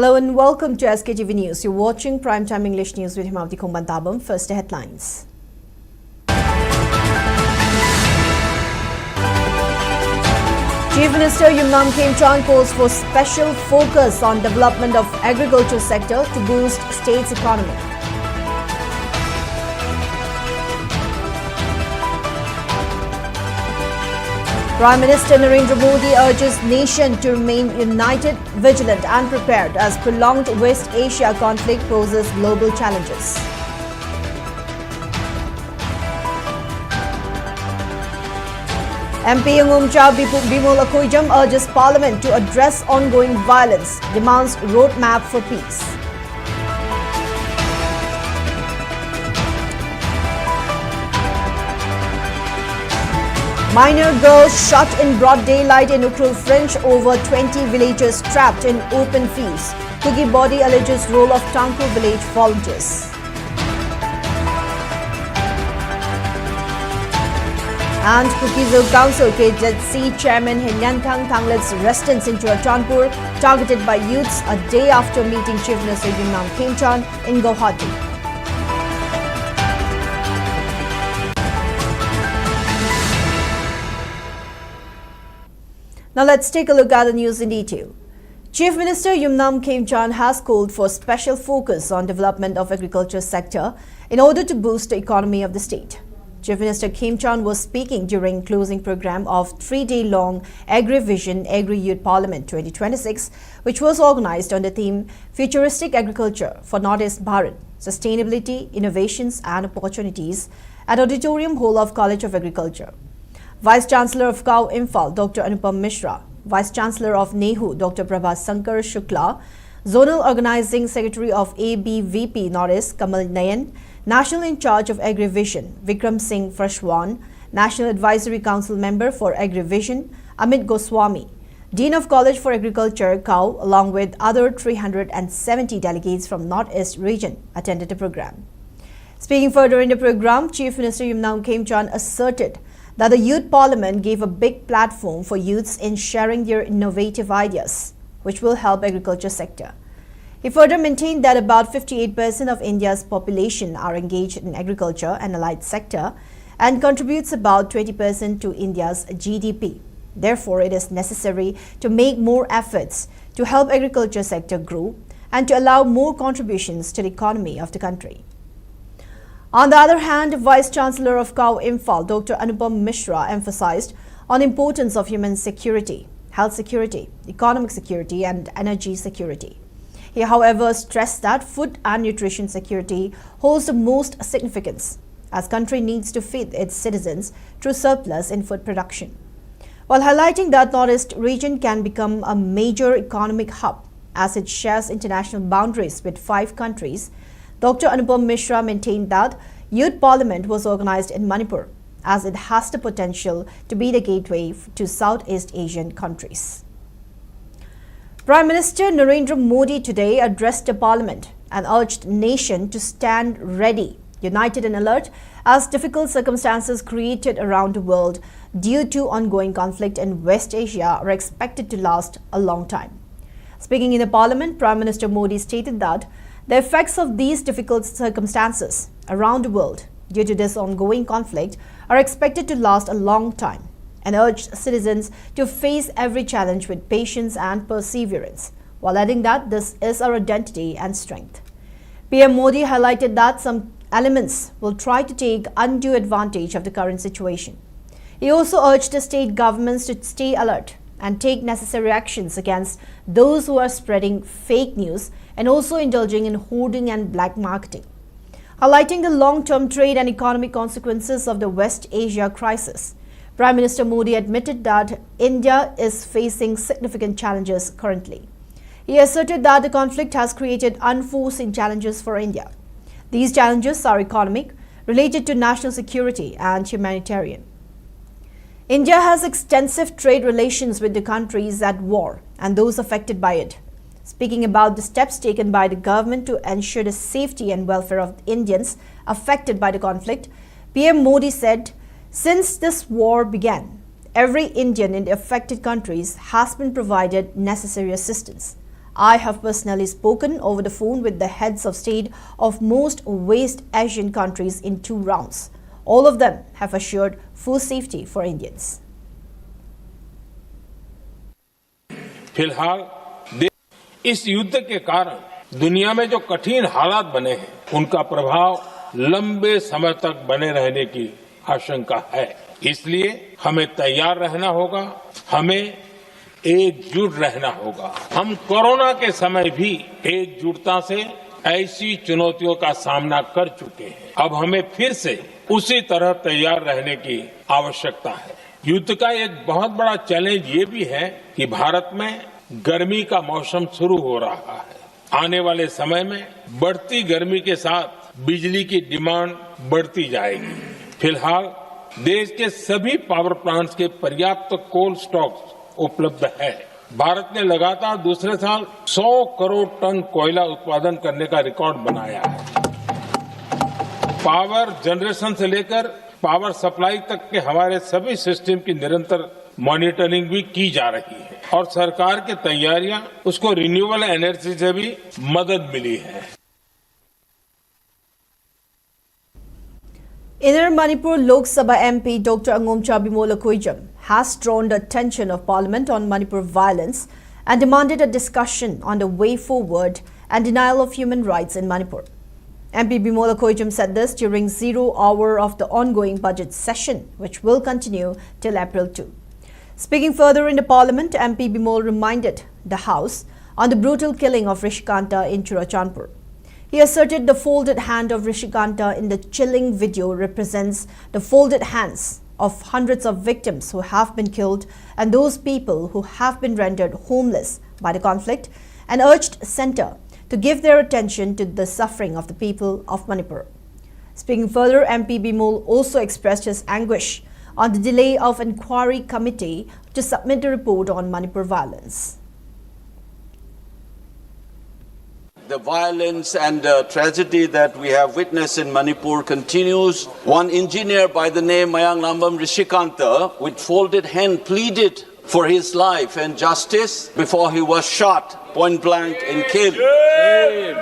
Hello and welcome to SKTV News. You're watching Primetime English News with HEMABATI. First, the headlines. Chief Minister Churachandpur calls for special focus on development of agriculture sector to boost state's economy. Prime Minister Narendra Modi urges nation to remain united, vigilant and prepared as prolonged West Asia conflict poses global challenges. MP Umcha Bimol Akoijam urges Parliament to address ongoing violence, demands roadmap for peace. Minor girls shot in broad daylight in Ukhrul French, over 20 villagers trapped in open fields. Cookie body alleges role of Tanku village volunteers. And Kukizo Council KZC Chairman Henyanthang Thanglet's residence in Churachandpur targeted by youths a day after meeting Chief Minister Churachandpur in Guwahati. Now let's take a look at the news in detail. Chief Minister Churachandpur has called for special focus on development of agriculture sector in order to boost the economy of the state. Chief Minister Churachandpur was speaking during closing program of 3-day-long Agri-Vision Agri-Youth Parliament 2026, which was organized on the theme Futuristic Agriculture for Northeast Bharat, Sustainability, Innovations and Opportunities at Auditorium Hall of College of Agriculture. Vice Chancellor of COW Imphal, Dr. Anupam Mishra, Vice Chancellor of NEHU, Dr. Prabhat Sankar Shukla, Zonal Organizing Secretary of ABVP Northeast, Kamal Nayan, National In Charge of Agri-Vision, Vikram Singh Frashwan, National Advisory Council Member for Agri-Vision, Amit Goswami, Dean of College for Agriculture, COW, along with other 370 delegates from Northeast region attended the program. Speaking further in the program, Chief Minister Churachandpur asserted that the Youth Parliament gave a big platform for youths in sharing their innovative ideas, which will help agriculture sector. He further maintained that about 58% of India's population are engaged in agriculture and allied sector and contributes about 20% to India's GDP. Therefore, it is necessary to make more efforts to help agriculture sector grow and to allow more contributions to the economy of the country. On the other hand, Vice Chancellor of COW Imphal, Dr. Anupam Mishra, emphasized on importance of human security, health security, economic security and energy security. He, however, stressed that food and nutrition security holds the most significance, as country needs to feed its citizens through surplus in food production. While highlighting that Northeast region can become a major economic hub as it shares international boundaries with 5 countries, Dr. Anupam Mishra maintained that Youth Parliament was organized in Manipur, as it has the potential to be the gateway to Southeast Asian countries. Prime Minister Narendra Modi today addressed the Parliament and urged the nation to stand ready, united and alert as difficult circumstances created around the world due to ongoing conflict in West Asia are expected to last a long time. Speaking in the Parliament, Prime Minister Modi stated that the effects of these difficult circumstances around the world due to this ongoing conflict are expected to last a long time and urged citizens to face every challenge with patience and perseverance, while adding that this is our identity and strength. PM Modi highlighted that some elements will try to take undue advantage of the current situation. He also urged the state governments to stay alert and take necessary actions against those who are spreading fake news and also indulging in hoarding and black marketing. Highlighting the long-term trade and economic consequences of the West Asia crisis, Prime Minister Modi admitted that India is facing significant challenges currently. He asserted that the conflict has created unforeseen challenges for India. These challenges are economic, related to national security and humanitarian. India has extensive trade relations with the countries at war and those affected by it. Speaking about the steps taken by the government to ensure the safety and welfare of Indians affected by the conflict, PM Modi said, "Since this war began, every Indian in the affected countries has been provided necessary assistance. I have personally spoken over the phone with the heads of state of most West Asian countries in 2 rounds. All of them have assured full safety for Indians. फिलहाल इस युद्ध के कारण दुनिया में जो कठिन हालात बने हैं उनका प्रभाव लंबे समय तक बने रहने की आशंका है। इसलिए हमें तैयार रहना होगा, हमें एकजुट रहना होगा। हम कोरोना के समय भी एकजुटता से ऐसी चुनौतियों का सामना कर चुके हैं। अब हमें फिर से उसी तरह तैयार रहने की आवश्यकता है। युद्ध का एक बहुत बड़ा चैलेंज ये भी है कि भारत में गर्मी का मौसम शुरू हो रहा है। आने वाले समय में बढ़ती गर्मी के साथ बिजली की डिमांड बढ़ती जाएगी। फिलहाल देश के सभी पावर प्लांट्स के पर्याप्त कोल स्टॉक्स उपलब्ध है। भारत ने लगातार दूसरे साल 100 करोड़ टन कोयला उत्पादन करने का रिकॉर्ड बनाया है। पावर जनरेशन से लेकर पावर सप्लाई तक के हमारे सभी सिस्टम की निरंतर मॉनिटरिंग भी की जा रही है और सरकार की तैयारियां उसको रिन्यूएबल एनर्जी से भी मदद मिली है। Inner Manipur Lok Sabha MP Dr. Angomcha Bimolakoijam has drawn the attention of Parliament on Manipur violence and demanded a discussion on the way forward and denial of human rights in Manipur. MP Bimolakoijam said this during 0 hour of the ongoing budget session, which will continue till April 2. Speaking further in the Parliament, MP Bimol reminded the House on the brutal killing of Rishikanta in Churachandpur. He asserted the folded hand of Rishikanta in the chilling video represents the folded hands of hundreds of victims who have been killed and those people who have been rendered homeless by the conflict, and urged Centre to give their attention to the suffering of the people of Manipur. Speaking further, MP Bimol also expressed his anguish on the delay of inquiry committee to submit a report on Manipur violence. The violence and tragedy that we have witnessed in Manipur continues. One engineer by the name Mayang Lambam Rishikanta, with folded hand, pleaded for his life and justice before he was shot point blank and killed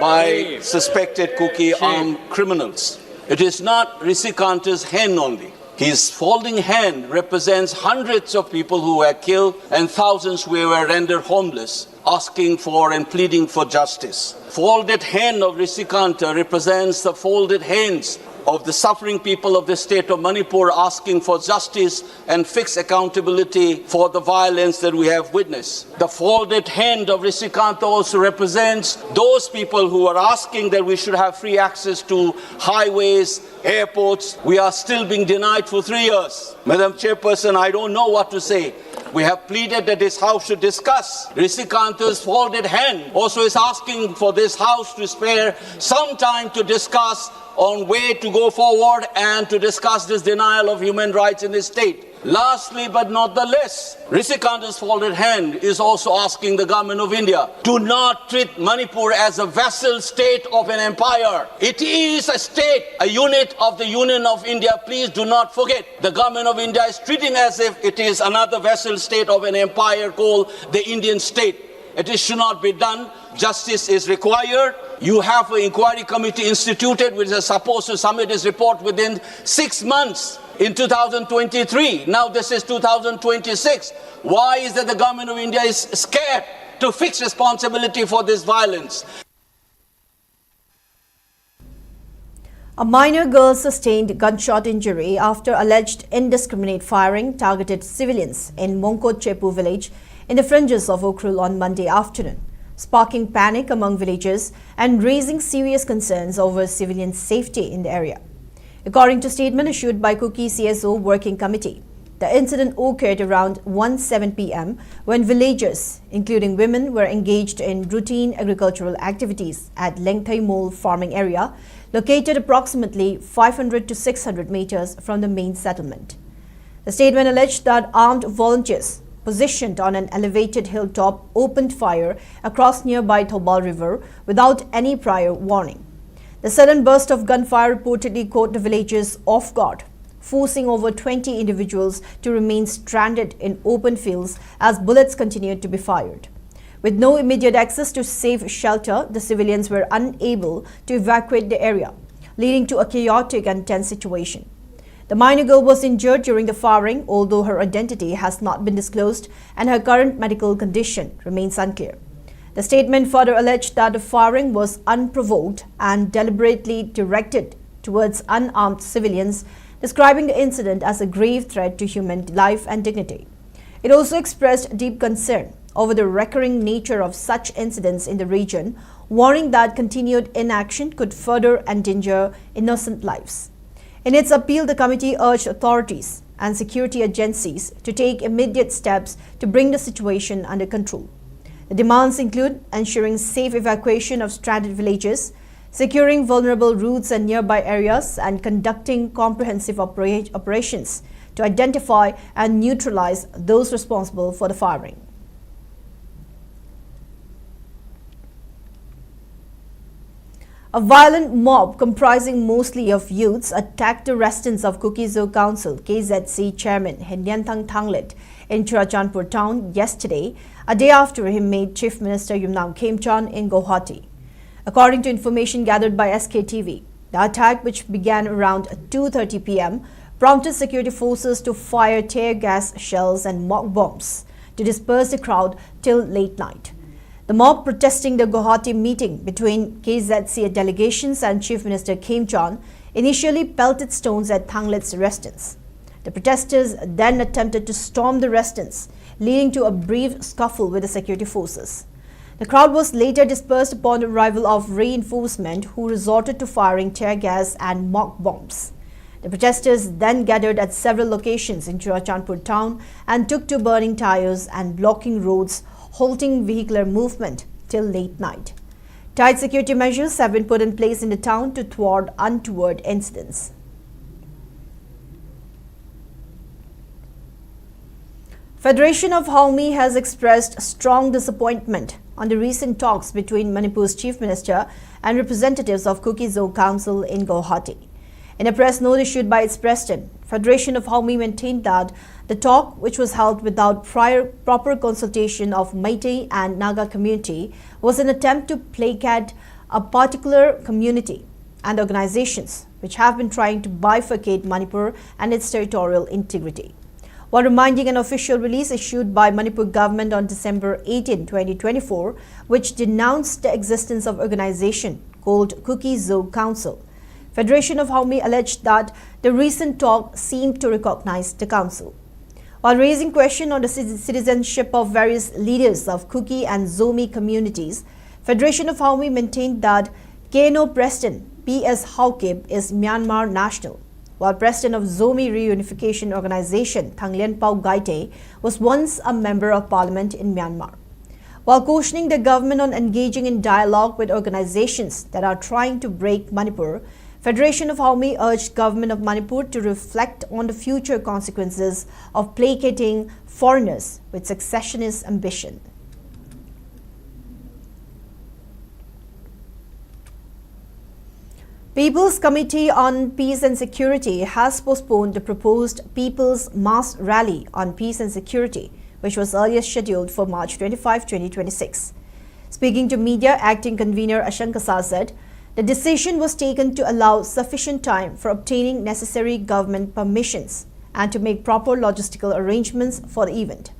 by suspected Kuki armed criminals. It is not Rishikanta's hand only. His folding hand represents hundreds of people who were killed and thousands who were rendered homeless, asking for and pleading for justice. Folded hand of Rishikanta represents the folded hands of the suffering people of the state of Manipur, asking for justice and fixed accountability for the violence that we have witnessed. The folded hand of Rishikanta also represents those people who are asking that we should have free access to highways, airports. We are still being denied for 3 years. Madam Chairperson, I don't know what to say. We have pleaded that this House should discuss. Rishikanta's folded hand also is asking for this House to spare some time to discuss on way to go forward and to discuss this denial of human rights in this state. Lastly, but not the least, Rishikanta's folded hand is also asking the government of India to not treat Manipur as a vassal state of an empire. It is a state, a unit of the Union of India. Please do not forget. The government of India is treating as if it is another vassal state of an empire called the Indian state. It should not be done. Justice is required. You have an inquiry committee instituted which is supposed to submit its report within 6 months in 2023. Now this is 2026. Why is that the government of India is scared to fix responsibility for this violence? A minor girl sustained gunshot injury after alleged indiscriminate firing targeted civilians in Chepu village in the fringes of Ukhrul on Monday afternoon, sparking panic among villagers and raising serious concerns over civilian safety in the area. According to statement issued by Kuki CSO Working Committee, the incident occurred around 1:07 p.m. when villagers, including women, were engaged in routine agricultural activities at Lengthai Mole farming area, located approximately 500 to 600 meters from the main settlement. The statement alleged that armed volunteers positioned on an elevated hilltop opened fire across nearby Thobal River without any prior warning. The sudden burst of gunfire reportedly caught the villagers off guard, forcing over 20 individuals to remain stranded in open fields as bullets continued to be fired. With no immediate access to safe shelter, the civilians were unable to evacuate the area, leading to a chaotic and tense situation. The minor girl was injured during the firing, although her identity has not been disclosed and her current medical condition remains unclear. The statement further alleged that the firing was unprovoked and deliberately directed towards unarmed civilians, describing the incident as a grave threat to human life and dignity. It also expressed deep concern over the recurring nature of such incidents in the region, warning that continued inaction could further endanger innocent lives. In its appeal, the committee urged authorities and security agencies to take immediate steps to bring the situation under control. The demands include ensuring safe evacuation of stranded villages, securing vulnerable routes and nearby areas, and conducting comprehensive operations to identify and neutralize those responsible for the firing. A violent mob comprising mostly of youths attacked the residence of Kuki-Zo Council KZC Chairman Henyanthang Thanglet in Churachandpur town yesterday, a day after he made Chief Minister Yumnam Khemchand in Guwahati. According to information gathered by SKTV, the attack, which began around 2:30 p.m., prompted security forces to fire tear gas shells and mock bombs to disperse the crowd till late night. The mob protesting the Guwahati meeting between KZC delegations and Chief Minister Khemchand initially pelted stones at Thanglet's residence. The protesters then attempted to storm the residence, leading to a brief scuffle with the security forces. The crowd was later dispersed upon the arrival of reinforcement, who resorted to firing tear gas and mock bombs. The protesters then gathered at several locations in Churachandpur town and took to burning tires and blocking roads, halting vehicular movement till late night. Tight security measures have been put in place in the town to thwart untoward incidents. Federation of Haumi has expressed strong disappointment on the recent talks between Manipur's Chief Minister and representatives of Kuki-Zo Council in Guwahati. In a press note issued by its president, Federation of Haumi maintained that the talk, which was held without proper consultation of Meitei and Naga community, was an attempt to placate a particular community and organizations which have been trying to bifurcate Manipur and its territorial integrity. While reminding an official release issued by Manipur government on December 18, 2024, which denounced the existence of organization called Kuki-Zo Council, Federation of Haumi alleged that the recent talk seemed to recognize the council. While raising question on the citizenship of various leaders of Kuki and Zomi communities, Federation of Haumi maintained that KNO President P.S. Haukib is Myanmar national, while President of Zomi Reunification Organization Thanglen Pau Gaite was once a member of parliament in Myanmar. While cautioning the government on engaging in dialogue with organizations that are trying to break Manipur, Federation of Haumi urged government of Manipur to reflect on the future consequences of placating foreigners with secessionist ambition. People's Committee on Peace and Security has postponed the proposed People's Mass Rally on Peace and Security, which was earlier scheduled for March 25, 2026. Speaking to media, Acting Convener Ashankasa said, the decision was taken to allow sufficient time for obtaining necessary government permissions and to make proper logistical arrangements for the event.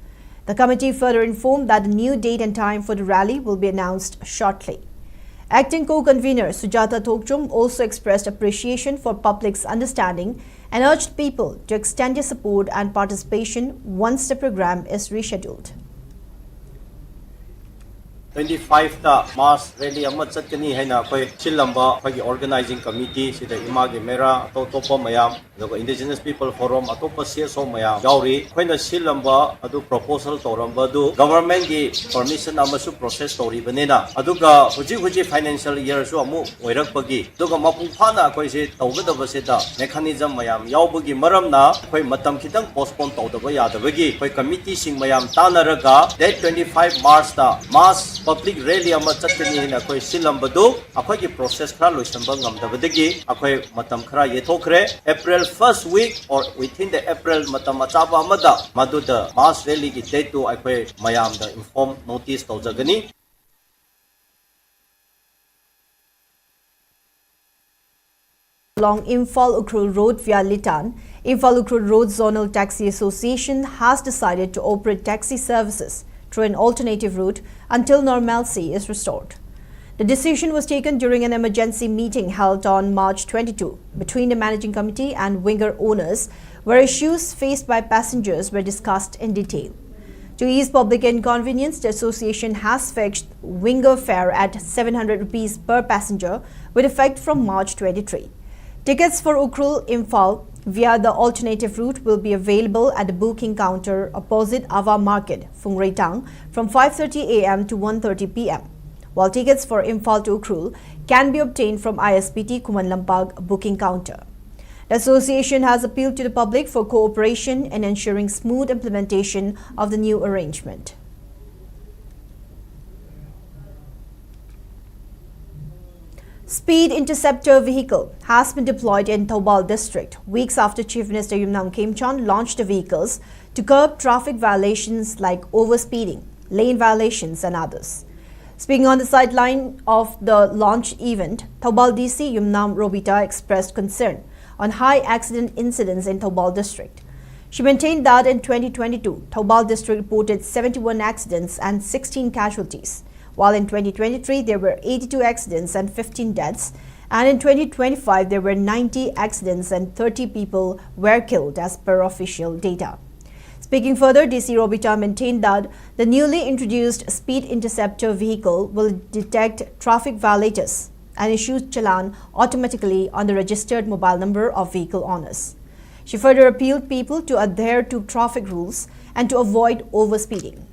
The committee further informed that the new date and time for the rally will be announced shortly. Acting co-convener Sujata Thokchung also expressed appreciation for public's understanding and urged people to extend their support and participation once the program is rescheduled. 25 Mass Rally Amat Chatkani Haina Koi Chilamba Pagi Organizing Committee Sida Imagi Mera Topo Mayam the Indigenous People Forum Atopa CSO Mayam Gauri Koina Silamba Adu Proposal Toramba Du Government Gi Permission Amasu Process Tori Banena Aduga Huji Financial Year Su Amu Oirak Pagi Duga Mapufana Koi Se Tawgada Baseta Mechanism Mayam Yaubugi Maramna Koi Matam Kitang Postpone Tawdaba Yadabagi Koi Committee Sing Mayam Tanaraga Date 25 March Mass public rally ama chatkani hena koi silambadu akhoi ki process khara loisanba ngamdabadagi akhoi matam khara yethokre April first week or within the April matam achaba amada maduda mass rally ki date to akhoi mayam da inform notice tawjagani. Along Imphal Ukhrul Road via Litan, Imphal Ukhrul Road Zonal Taxi Association has decided to operate taxi services through an alternative route until normalcy is restored. The decision was taken during an emergency meeting held on March 22 between the managing committee and winger owners, where issues faced by passengers were discussed in detail. To ease public inconvenience, the association has fixed winger fare at 700 rupees per passenger with effect from March 23. Tickets for Ukhrul Imphal via the alternative route will be available at the booking counter opposite Ava Market, Phungreitang, from 5:30 a.m. to 1:30 p.m. While tickets for Imphal to Ukhrul can be obtained from ISPT Kumanlampag booking counter. The association has appealed to the public for cooperation in ensuring smooth implementation of the new arrangement. Speed interceptor vehicle has been deployed in Thoubal district weeks after Chief Minister Yumnam Khemchand launched the vehicles to curb traffic violations like overspeeding, lane violations and others. Speaking on the sideline of the launch event, Thoubal DC Yumnam Robita expressed concern on high accident incidents in Thoubal district. She maintained that in 2022, Thoubal district reported 71 accidents and 16 casualties, while in 2023 there were 82 accidents and 15 deaths, and in 2025 there were 90 accidents and 30 people were killed as per official data. Speaking further, DC Robita maintained that the newly introduced speed interceptor vehicle will detect traffic violators and issue challan automatically on the registered mobile number of vehicle owners. She further appealed people to adhere to traffic rules and to avoid overspeeding.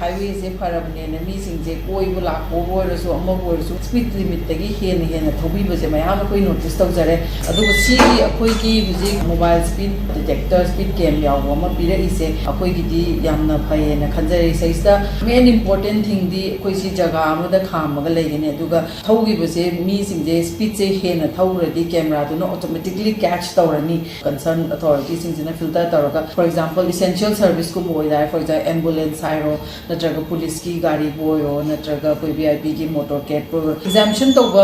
Highway is a parabene, missing the Koibula, Overs or Mobers, speed limit the Hen, Toby was a Mayama notice to Zare. A see a quickie music, mobile speed detector, speed camera, warm Pira is a quickie, Yamna Pay and a Kanzari says the main important thing the Quisi Jagam, the Kam, Magalay, Duga, Toby was a missing the speed say Hen, a tower, the camera do not automatically catch the any concerned authorities in a filter. For example, essential service could boy there, for example, ambulance, Syro. नत्रगा police की गाड़ी बोयो नत्रगा कोई VIP की motor cat एग्जामिशन तब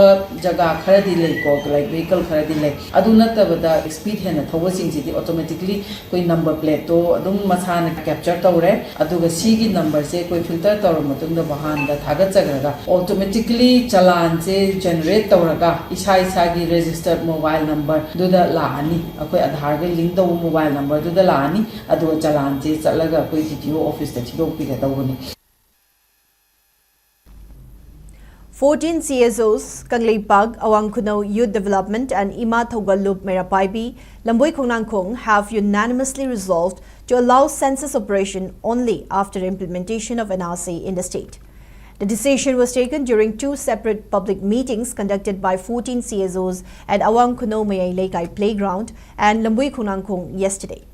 जगह खरदी ले को लाइक व्हीकल खरदी ले अदु नतबदा स्पीड है न थवसिंग सिटी ऑटोमेटिकली कोई नंबर प्लेट तो अदुम मसान कैप्चर तौरे अदुगा सी की नंबर से कोई फिल्टर तौर मतुंग वाहन दा थागत जगरगा ऑटोमेटिकली चलान से जनरेट तौरगा इसा इसा की रजिस्टर्ड मोबाइल नंबर दुदा लानी अकोई आधार के लिंक तौ मोबाइल नंबर दुदा लानी अदु चलान से चलगा कोई डीटीओ ऑफिस ते थिदो पि गतौनी 14 CSOs, Kangleipag, Awangkuno Youth Development and Ima Thogalup Merapaibi, Lamboi Khongnangkhong have unanimously resolved to allow census operation only after implementation of NRC in the state. The decision was taken during two separate public meetings conducted by 14 CSOs at Awangkuno Mayailekai Playground and Lamboi Khongnangkhong yesterday.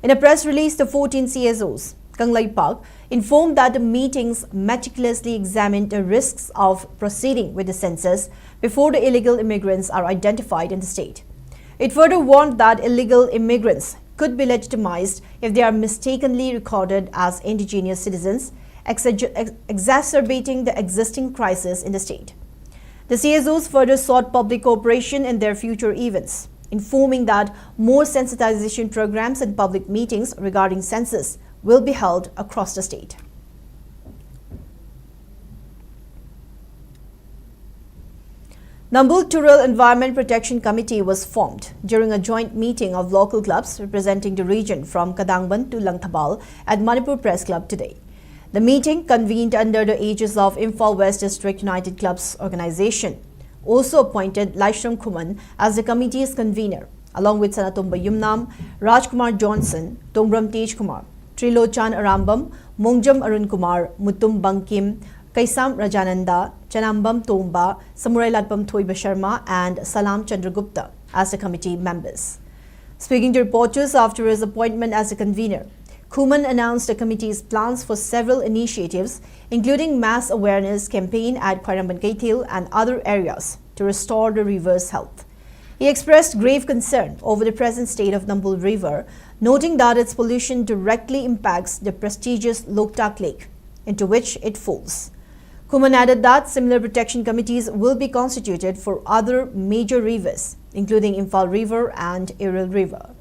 In a press release, the 14 CSOs, Kangleipag, informed that the meetings meticulously examined the risks of proceeding with the census before the illegal immigrants are identified in the state. It further warned that illegal immigrants could be legitimized if they are mistakenly recorded as indigenous citizens, exacerbating the existing crisis in the state. The CSOs further sought public cooperation in their future events, informing that more sensitization programs and public meetings regarding census will be held across the state. Nambul Rural Environment Protection Committee was formed during a joint meeting of local clubs representing the region from Kadangban to Langthabal at Manipur Press Club today. The meeting, convened under the aegis of Imphal West District United Clubs Organization, also appointed Laishram Kuman as the committee's convener, along with Sanatomba Yumnam, Rajkumar Johnson, Tongbram Tej Kumar, Trilochan Arambam, Mongjam Arun Kumar, Mutum Bankim, Kaisam Rajananda, Chanambam Tomba, Samurai Latpam Thoiba Sharma and Salam Chandragupta as the committee members. Speaking to reporters after his appointment as a convener, Kuman announced the committee's plans for several initiatives, including mass awareness campaign at Parliamentary and other areas to restore the river's health. He expressed grave concern over the present state of Nambull River, noting that its pollution directly impacts the prestigious Loktak Lake, into which it falls. Kuman added that similar protection committees will be constituted for other major rivers, including Imphal River and Iril River.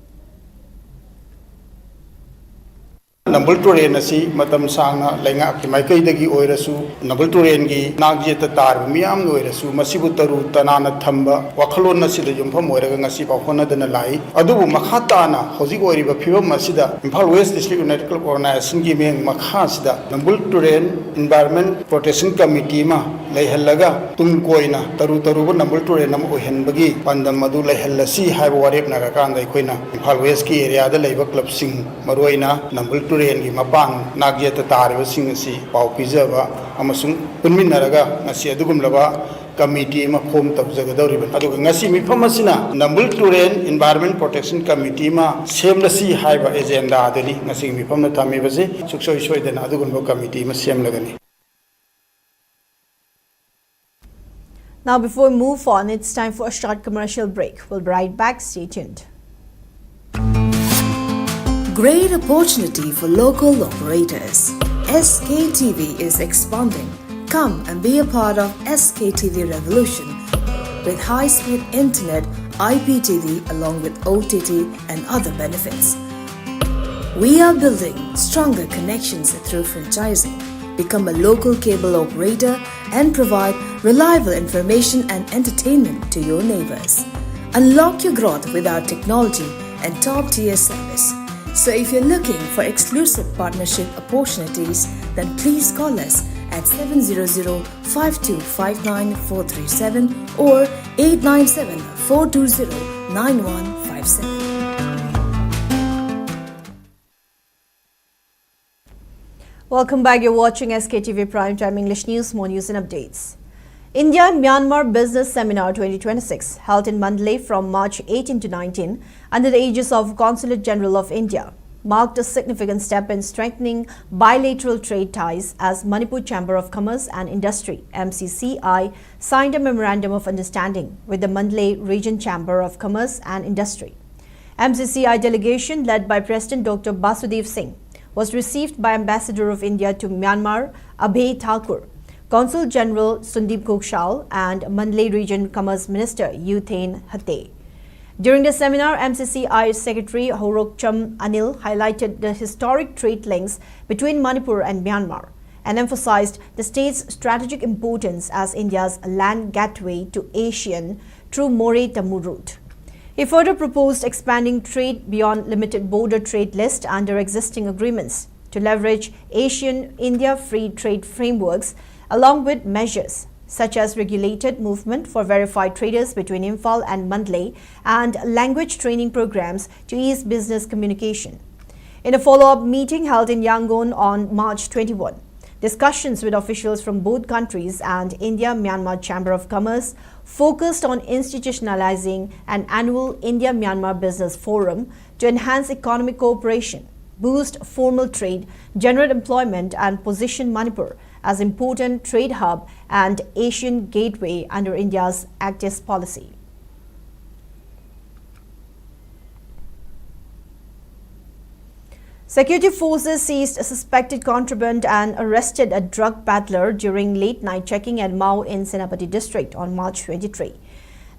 Nambull Turen asi matam sangna lenga ki maikai dagi oirasu Nambull Turen gi nagjeta tar miyam oirasu masibu taru tanana thamba wakhalon nasida yumpham oiraga ngasi pakhona dana lai adubu makhata na hojik oiriba phibam masida Imphal West District United Organization gi meng makha sida Nambull Turen Environment Protection Committee ma leihallaga tungkoina taru taruba Nambull Turen nam ohenbagi pandam madu leihallasi haiba warep naga kanda ikoina Imphal West ki area da leiba club sing maroina Nambull Turengi mapang nagjeta tariba sing asi pau pijaba amasung punminaraga ngasi adugumlaba committee ma khom tabjagadoriba aduga ngasi mifam asina Nambull Turen Environment Protection Committee ma semlasi haiba agenda adani ngasi mifam na thamibase suksoi soidana adugumba committee ma semlagani. Now before we move on, it's time for a short commercial break. We'll be right back. Stay tuned. Great opportunity for local operators. SKTV is expanding. Come and be a part of SKTV revolution with high-speed internet, IPTV along with OTT and other benefits. We are building stronger connections through franchising. Become a local cable operator and provide reliable information and entertainment to your neighbors. Unlock your growth with our technology and top-tier service. So if you're looking for exclusive partnership opportunities, then please call us at 700-5259-437 or 897-420-9157. Welcome back. You're watching SKTV Primetime English News, more news and updates. India-Myanmar Business Seminar 2026 held in Mandalay from March 18 to 19 under the aegis of Consulate General of India marked a significant step in strengthening bilateral trade ties as Manipur Chamber of Commerce and Industry MCCI signed a Memorandum of Understanding with the Mandalay Region Chamber of Commerce and Industry. MCCI delegation led by President Dr. Basudev Singh was received by Ambassador of India to Myanmar Abhay Thakur, Consul General Sundeep Ghoshal and Mandalay Region Commerce Minister U Thein Hate. During the seminar, MCCI Secretary Horokcham Anil highlighted the historic trade links between Manipur and Myanmar and emphasized the state's strategic importance as India's land gateway to ASEAN through Moreh Tamur route. He further proposed expanding trade beyond limited border trade list under existing agreements to leverage ASEAN-India free trade frameworks along with measures such as regulated movement for verified traders between Imphal and Mandalay and language training programs to ease business communication. In a follow-up meeting held in Yangon on March 21, discussions with officials from both countries and India-Myanmar Chamber of Commerce focused on institutionalizing an annual India-Myanmar Business Forum to enhance economic cooperation, boost formal trade, generate employment and position Manipur as important trade hub and Asian gateway under India's Act East policy. Security forces seized a suspected contraband and arrested a drug peddler during late-night checking at Mao in Senapati district on March 23.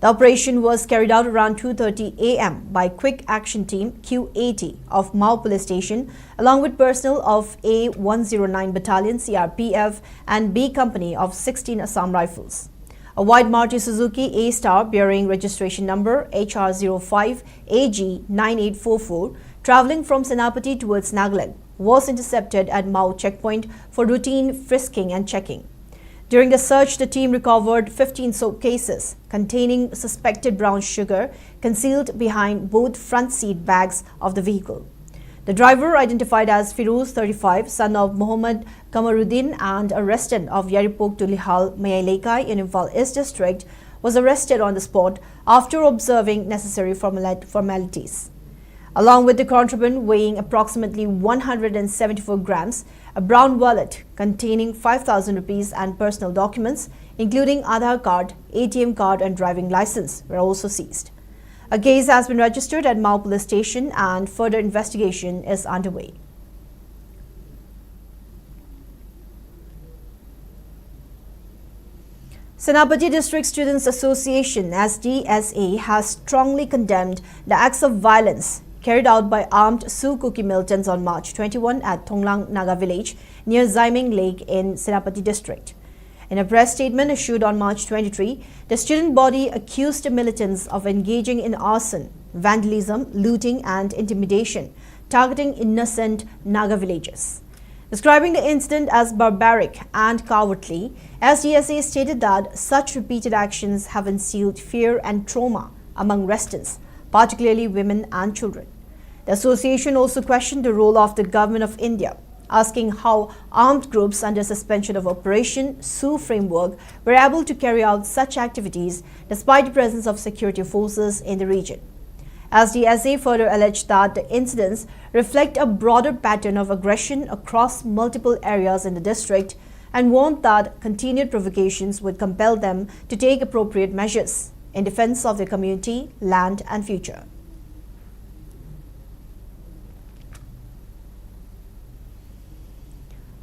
The operation was carried out around 2:30 a.m. by Quick Action Team Q80 of Mao Police Station along with personnel of A109 Battalion CRPF and B Company of 16 Assam Rifles. A white Maruti Suzuki A-Star bearing registration number HR05 AG9844 travelling from Senapati towards Nagaland was intercepted at Mao checkpoint for routine frisking and checking. During the search, the team recovered 15 soap cases containing suspected brown sugar concealed behind both front seat bags of the vehicle. The driver, identified as Firoz 35, son of Muhammad Kamaruddin and a resident of Yaripok Tulihal Mayailekai in Imphal East District, was arrested on the spot after observing necessary formalities. Along with the contraband weighing approximately 174 grams, a brown wallet containing 5,000 rupees and personal documents, including Aadhaar card, ATM card and driving license, were also seized. A case has been registered at Mau Police Station and further investigation is underway. Senapati District Students Association (SDSA) has strongly condemned the acts of violence carried out by armed Sioux Kuki militants on March 21 at Thonglang Naga village near Zaiming Lake in Senapati District. In a press statement issued on March 23, the student body accused the militants of engaging in arson, vandalism, looting and intimidation, targeting innocent Naga villages. Describing the incident as barbaric and cowardly, SDSA stated that such repeated actions have instilled fear and trauma among residents, particularly women and children. The association also questioned the role of the Government of India, asking how armed groups under suspension of Operation Sioux framework were able to carry out such activities despite the presence of security forces in the region. SDSA further alleged that the incidents reflect a broader pattern of aggression across multiple areas in the district and warned that continued provocations would compel them to take appropriate measures in defense of their community, land and future.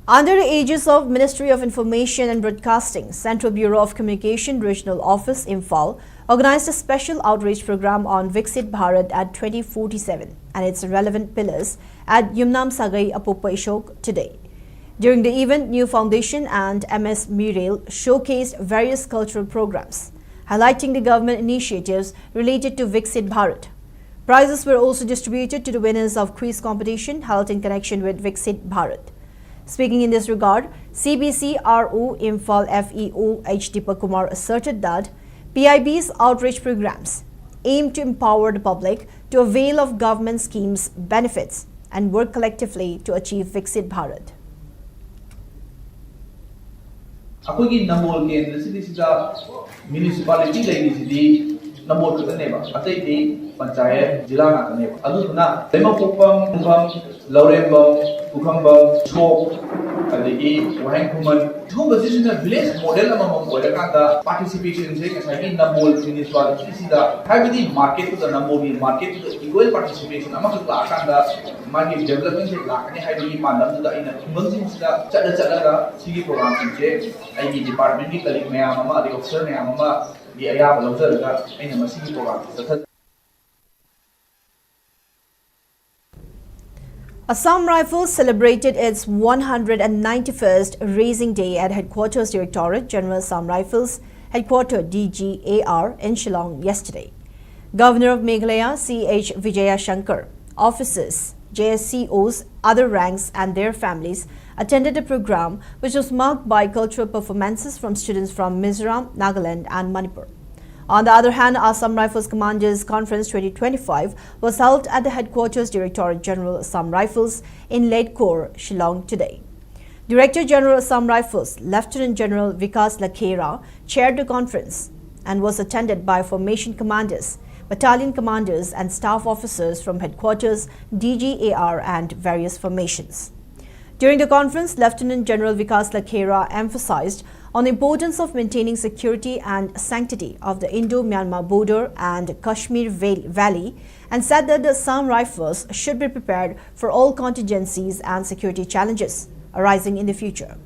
Under the aegis of Ministry of Information and Broadcasting, Central Bureau of Communication Regional Office, Imphal, organized a special outreach program on Viksit Bharat at 2047 and its relevant pillars at Yumnam Sagai Apopa Ishok today. During the event, New Foundation and MS Mirail showcased various cultural programs, highlighting the government initiatives related to Viksit Bharat. Prizes were also distributed to the winners of quiz competition held in connection with Viksit Bharat. Speaking in this regard, CBC RO Imphal FEO H. Deepak Kumar asserted that PIB's outreach programs aim to empower the public to avail of government schemes' benefits and work collectively to achieve Viksit Bharat. Akogi Namol municipality lady Namol Kaneva, Atati, Panchayat, Jilana Kaneva, Aduna, Demopopam, Laurembam, Ukambam, Scope, Adegi, Wahankuman, two positions of village model among Wadakanda, participation, saying Namol municipality, heavily market to the Namoli market to the equal participation among the Lakanda, market development, Lakani, heavily Madam to the inner Munzinska, Chadaga, Sigi program, ID department, Mayama, the officer Mayama, the Ayab observer, and the Masiki program. Assam Rifles celebrated its 191st Racing Day at Headquarters Directorate General Assam Rifles, Headquarters DGAR in Shillong yesterday. Governor of Meghalaya C.H. Vijaya Shankar, officers, JSCOs, other ranks and their families attended the program, which was marked by cultural performances from students from Mizoram, Nagaland and Manipur. On the other hand, Assam Rifles Commanders Conference 2025 was held at the Headquarters Directorate General Assam Rifles in Ledkor, Shillong today. Director General Assam Rifles, Lieutenant General Vikas Lakhera, chaired the conference and was attended by formation commanders, battalion commanders and staff officers from Headquarters, DGAR and various formations. During the conference, Lieutenant General Vikas Lakhera emphasized on the importance of maintaining security and sanctity of the Indo-Myanmar border and Kashmir Valley and said that the Assam Rifles should be prepared for all contingencies and security challenges arising in the future.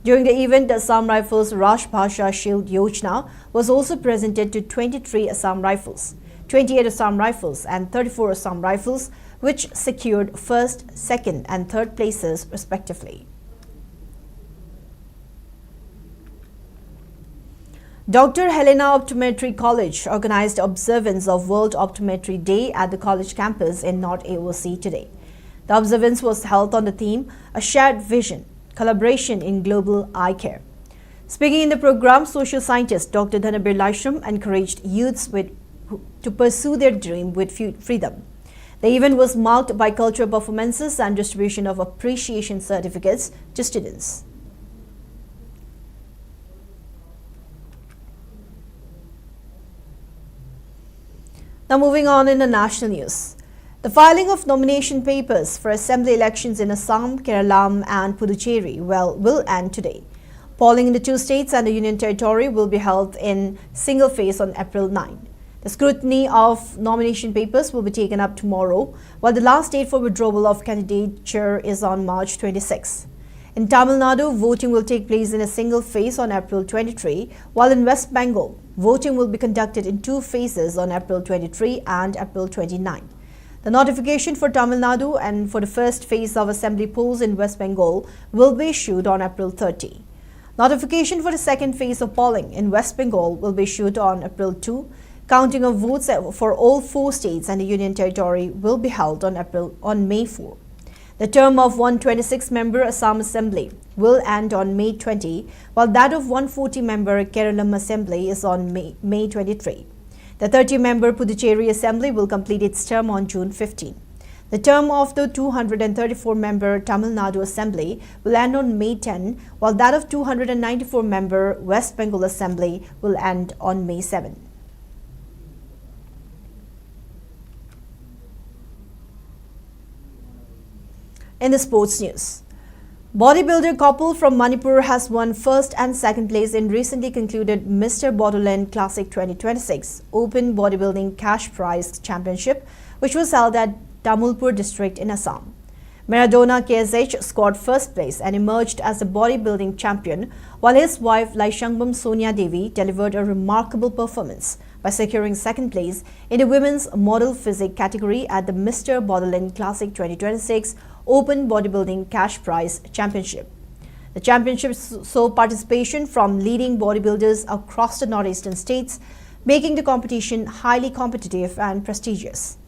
During the event, the Assam Rifles Rash Bhasha Shield Yojana was also presented to 23 Assam Rifles, 28 Assam Rifles and 34 Assam Rifles, which secured first, second and third places respectively. Dr. Helena Optometry College organized observance of World Optometry Day at the college campus in North AOC today. The observance was held on the theme, A Shared Vision, Collaboration in Global Eye Care. Speaking in the program, social scientist Dr. Dhanabir Laishram encouraged youths to pursue their dream with freedom. The event was marked by cultural performances and distribution of appreciation certificates to students. Now moving on in the national news. The filing of nomination papers for assembly elections in Assam, Kerala and Puducherry will end today. Polling in the two states and the Union Territory will be held in single phase on April 9. The scrutiny of nomination papers will be taken up tomorrow, while the last date for withdrawal of candidature is on March 26. In Tamil Nadu, voting will take place in a single phase on April 23, while in West Bengal, voting will be conducted in two phases on April 23 and April 29. The notification for Tamil Nadu and for the first phase of assembly polls in West Bengal will be issued on April 30. Notification for the second phase of polling in West Bengal will be issued on April 2. Counting of votes for all four states and the Union Territory will be held on May 4. The term of 126-member Assam Assembly will end on May 20, while that of 140-member Kerala Assembly is on May 23. The 30-member Puducherry Assembly will complete its term on June 15. The term of the 234-member Tamil Nadu Assembly will end on May 10, while that of 294-member West Bengal Assembly will end on May 7. In the sports news, bodybuilder couple from Manipur has won first and second place in recently concluded Mr. Bodoland Classic 2026 Open Bodybuilding Cash Prize Championship, which was held at Tamulpur district in Assam. Maradona KSH scored first place and emerged as the bodybuilding champion, while his wife Laishangbam Sonia Devi delivered a remarkable performance by securing second place in the women's model physique category at the Mr. Bodoland Classic 2026 Open Bodybuilding Cash Prize Championship. The championship saw participation from leading bodybuilders across the northeastern states, making the competition highly competitive and prestigious.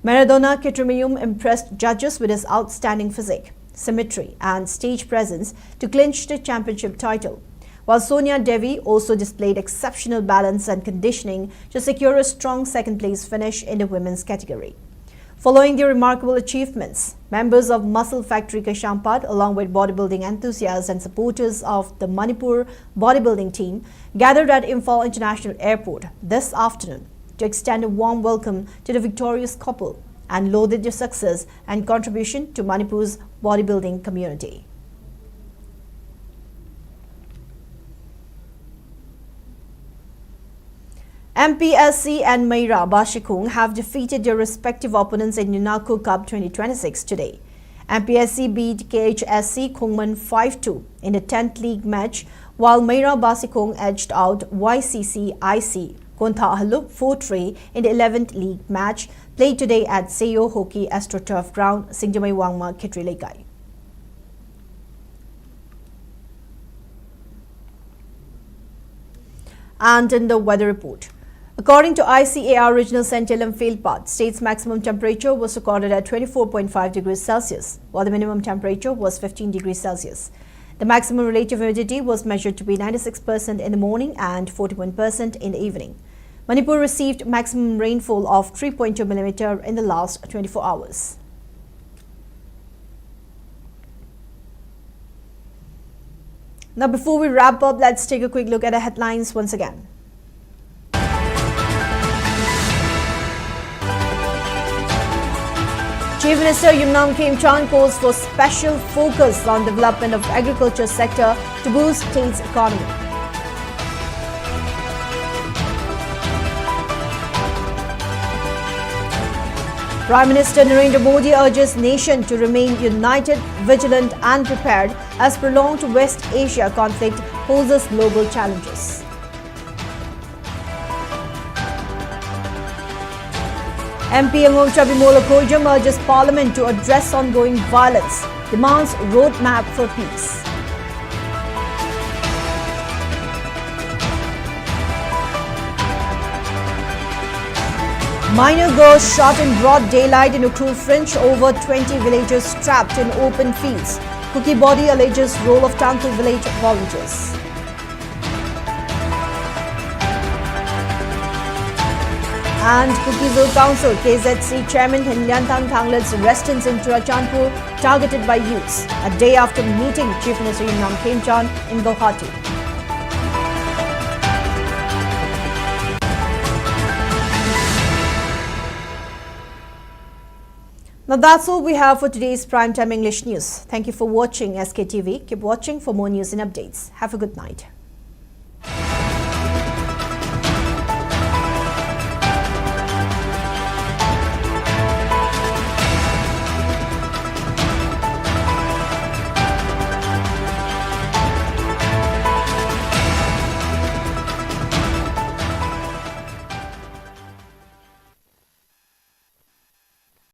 Maradona Kitrimium impressed judges with his outstanding physique, symmetry and stage presence to clinch the championship title, while Sonia Devi also displayed exceptional balance and conditioning to secure a strong second-place finish in the women's category. Following their remarkable achievements, members of Muscle Factory Kashampad, along with bodybuilding enthusiasts and supporters of the Manipur bodybuilding team, gathered at Imphal International Airport this afternoon to extend a warm welcome to the victorious couple and lauded their success and contribution to Manipur's bodybuilding community. MPSC and Meira Basikung have defeated their respective opponents in UNACO Cup 2026 today. MPSC beat KHSC Kungman 5-2 in the 10th league match, while Meira Basikung edged out YCC-IC Kontha Haluk 4-3 in the 11th league match played today at Seyo Hockey AstroTurf Ground, Singjamai Wangma, Kitri. And in the weather report, according to ICAR Regional Central Imphal Part, state's maximum temperature was recorded at 24.5 degrees Celsius, while the minimum temperature was 15 degrees Celsius. The maximum relative humidity was measured to be 96% in the morning and 41% in the evening. Manipur received maximum rainfall of 3.2 mm in the last 24 hours. Now, before we wrap up, let's take a quick look at the headlines once again. Chief Minister Yumnam Khemchand calls for special focus on development of agriculture sector to boost state's economy. Prime Minister Narendra Modi urges nation to remain united, vigilant and prepared as prolonged West Asia conflict poses global challenges. MP Angomcha Bimola Kojam urges Parliament to address ongoing violence, demands roadmap for peace. Minor girl shot in broad daylight in Ukrul Fringe, over 20 villagers trapped in open fields. Cookie body alleges role of Tangkul village volunteers. And Cookieville Council, KZC Chairman Hinlyantang Thanglet's residence in Churachandpur targeted by youths, a day after meeting Chief Minister Yumnam Khemchand in Guwahati. Now that's all we have for today's Primetime English News. Thank you for watching SKTV. Keep watching for more news and updates. Have a good night.